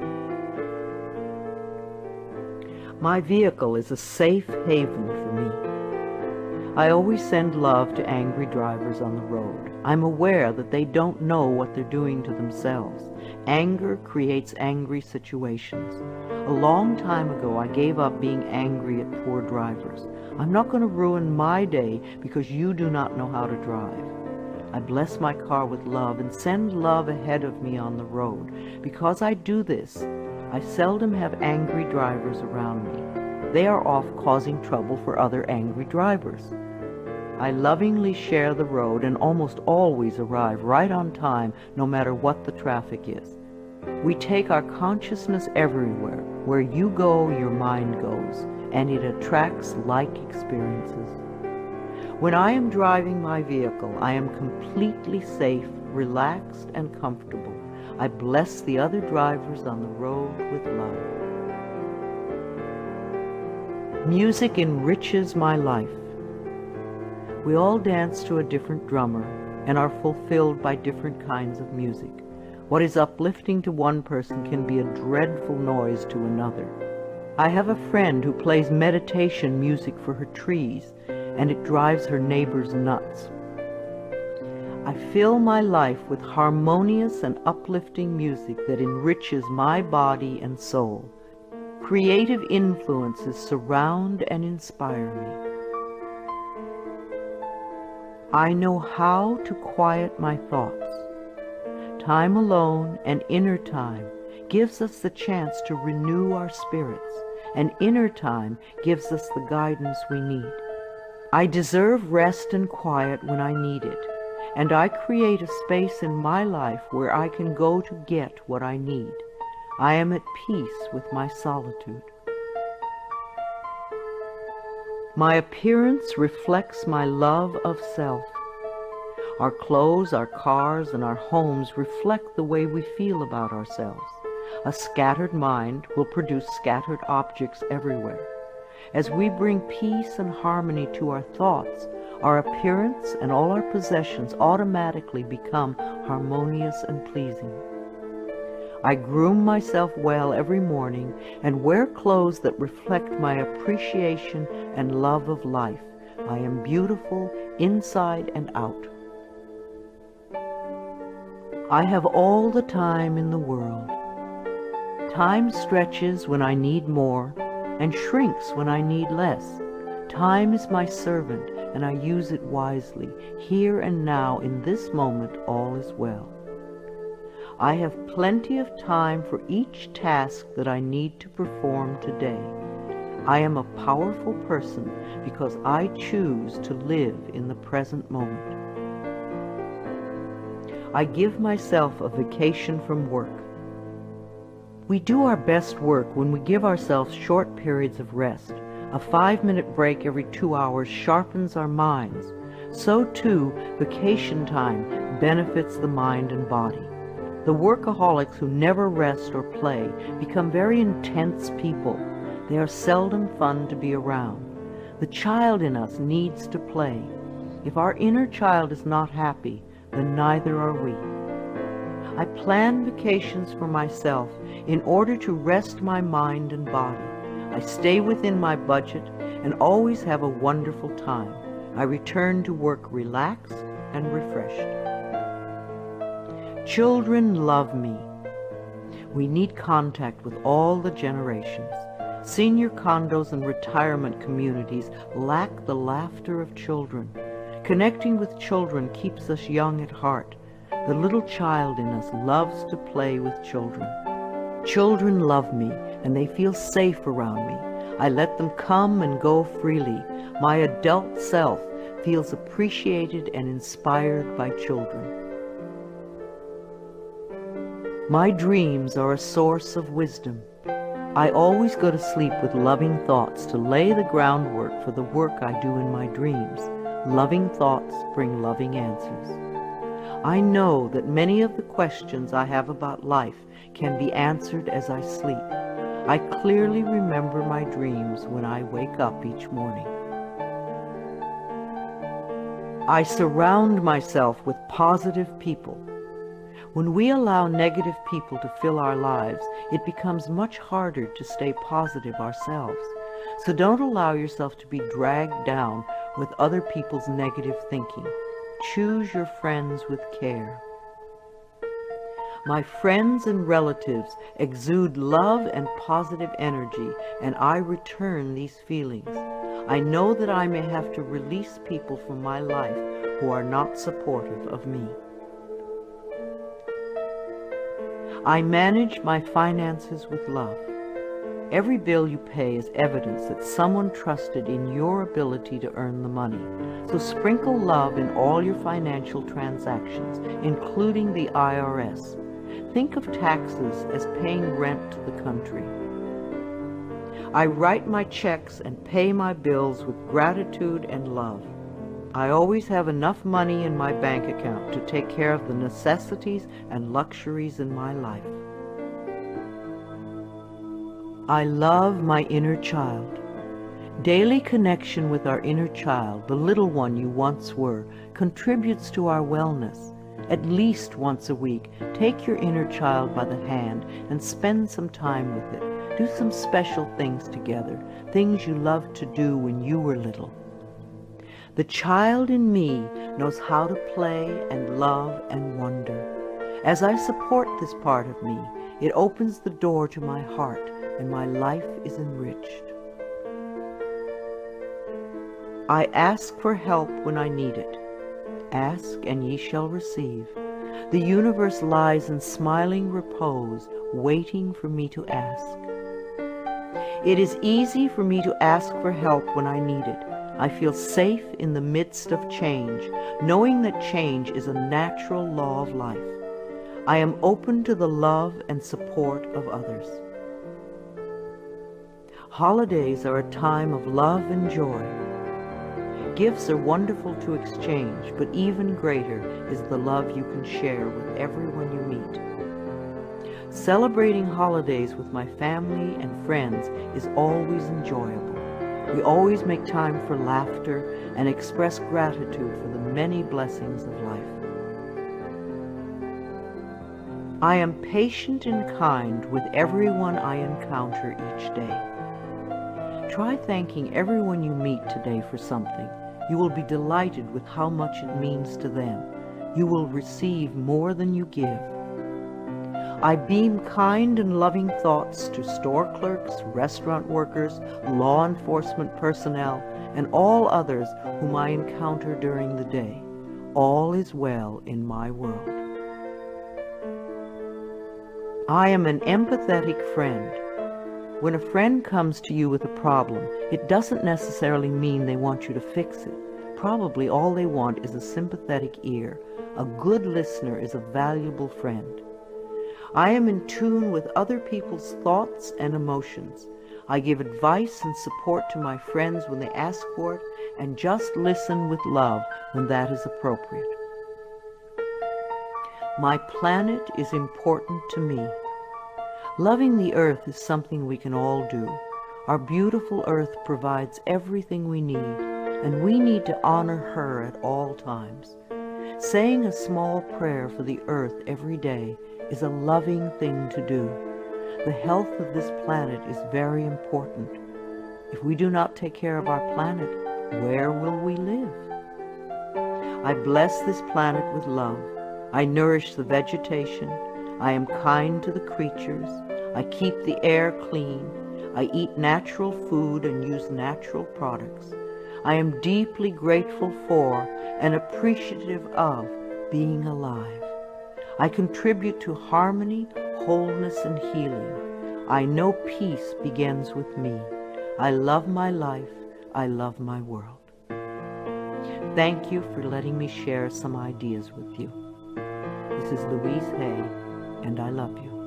My vehicle is a safe haven for me. I always send love to angry drivers on the road. I'm aware that they don't know what they're doing to themselves. Anger creates angry situations. A long time ago, I gave up being angry at poor drivers. I'm not going to ruin my day because you do not know how to drive. I bless my car with love and send love ahead of me on the road. Because I do this, I seldom have angry drivers around me. They are off causing trouble for other angry drivers. I lovingly share the road and almost always arrive right on time, no matter what the traffic is. We take our consciousness everywhere. Where you go, your mind goes, and it attracts like experiences. When I am driving my vehicle, I am completely safe, relaxed, and comfortable. I bless the other drivers on the road with love. Music enriches my life. We all dance to a different drummer and are fulfilled by different kinds of music. What is uplifting to one person can be a dreadful noise to another. I have a friend who plays meditation music for her trees, and it drives her neighbors nuts. I fill my life with harmonious and uplifting music that enriches my body and soul. Creative influences surround and inspire me. I know how to quiet my thoughts. Time alone and inner time gives us the chance to renew our spirits, and inner time gives us the guidance we need. I deserve rest and quiet when I need it, and I create a space in my life where I can go to get what I need. I am at peace with my solitude. My appearance reflects my love of self. Our clothes, our cars, and our homes reflect the way we feel about ourselves. A scattered mind will produce scattered objects everywhere. As we bring peace and harmony to our thoughts, our appearance and all our possessions automatically become harmonious and pleasing. I groom myself well every morning and wear clothes that reflect my appreciation and love of life. I am beautiful inside and out. I have all the time in the world. Time stretches when I need more and shrinks when I need less. Time is my servant, and I use it wisely. Here and now, in this moment, all is well. I have plenty of time for each task that I need to perform today. I am a powerful person because I choose to live in the present moment. I give myself a vacation from work. We do our best work when we give ourselves short periods of rest. A 5-minute break every 2 hours sharpens our minds. So too, vacation time benefits the mind and body. The workaholics who never rest or play become very intense people. They are seldom fun to be around. The child in us needs to play. If our inner child is not happy, then neither are we. I plan vacations for myself in order to rest my mind and body. I stay within my budget and always have a wonderful time. I return to work relaxed and refreshed. Children love me. We need contact with all the generations. Senior condos and retirement communities lack the laughter of children. Connecting with children keeps us young at heart. The little child in us loves to play with children. Children love me, and they feel safe around me. I let them come and go freely. My adult self feels appreciated and inspired by children. My dreams are a source of wisdom. I always go to sleep with loving thoughts to lay the groundwork for the work I do in my dreams. Loving thoughts bring loving answers. I know that many of the questions I have about life can be answered as I sleep. I clearly remember my dreams when I wake up each morning. I surround myself with positive people. When we allow negative people to fill our lives, it becomes much harder to stay positive ourselves. So don't allow yourself to be dragged down with other people's negative thinking. Choose your friends with care. My friends and relatives exude love and positive energy, and I return these feelings. I know that I may have to release people from my life who are not supportive of me. I manage my finances with love. Every bill you pay is evidence that someone trusted in your ability to earn the money. So sprinkle love in all your financial transactions, including the IRS. Think of taxes as paying rent to the country. I write my checks and pay my bills with gratitude and love. I always have enough money in my bank account to take care of the necessities and luxuries in my life. I love my inner child. Daily connection with our inner child, the little one you once were, contributes to our wellness. At least once a week, take your inner child by the hand and spend some time with it. Do some special things together, things you loved to do when you were little. The child in me knows how to play and love and wonder. As I support this part of me, it opens the door to my heart, and my life is enriched. I ask for help when I need it. Ask, and ye shall receive. The universe lies in smiling repose, waiting for me to ask. It is easy for me to ask for help when I need it. I feel safe in the midst of change, knowing that change is a natural law of life. I am open to the love and support of others. Holidays are a time of love and joy. Gifts are wonderful to exchange, but even greater is the love you can share with everyone you meet. Celebrating holidays with my family and friends is always enjoyable. We always make time for laughter and express gratitude for the many blessings of life. I am patient and kind with everyone I encounter each day. Try thanking everyone you meet today for something. You will be delighted with how much it means to them. You will receive more than you give. I beam kind and loving thoughts to store clerks, restaurant workers, law enforcement personnel, and all others whom I encounter during the day. All is well in my world. I am an empathetic friend. When a friend comes to you with a problem, it doesn't necessarily mean they want you to fix it. Probably all they want is a sympathetic ear. A good listener is a valuable friend. I am in tune with other people's thoughts and emotions. I give advice and support to my friends when they ask for it, and just listen with love when that is appropriate. My planet is important to me. Loving the earth is something we can all do. Our beautiful earth provides everything we need, and we need to honor her at all times. Saying a small prayer for the earth every day is a loving thing to do. The health of this planet is very important. If we do not take care of our planet, where will we live? I bless this planet with love. I nourish the vegetation. I am kind to the creatures. I keep the air clean. I eat natural food and use natural products. I am deeply grateful for and appreciative of being alive. I contribute to harmony, wholeness, and healing. I know peace begins with me. I love my life. I love my world. Thank you for letting me share some ideas with you. This is Louise Hay, and I love you.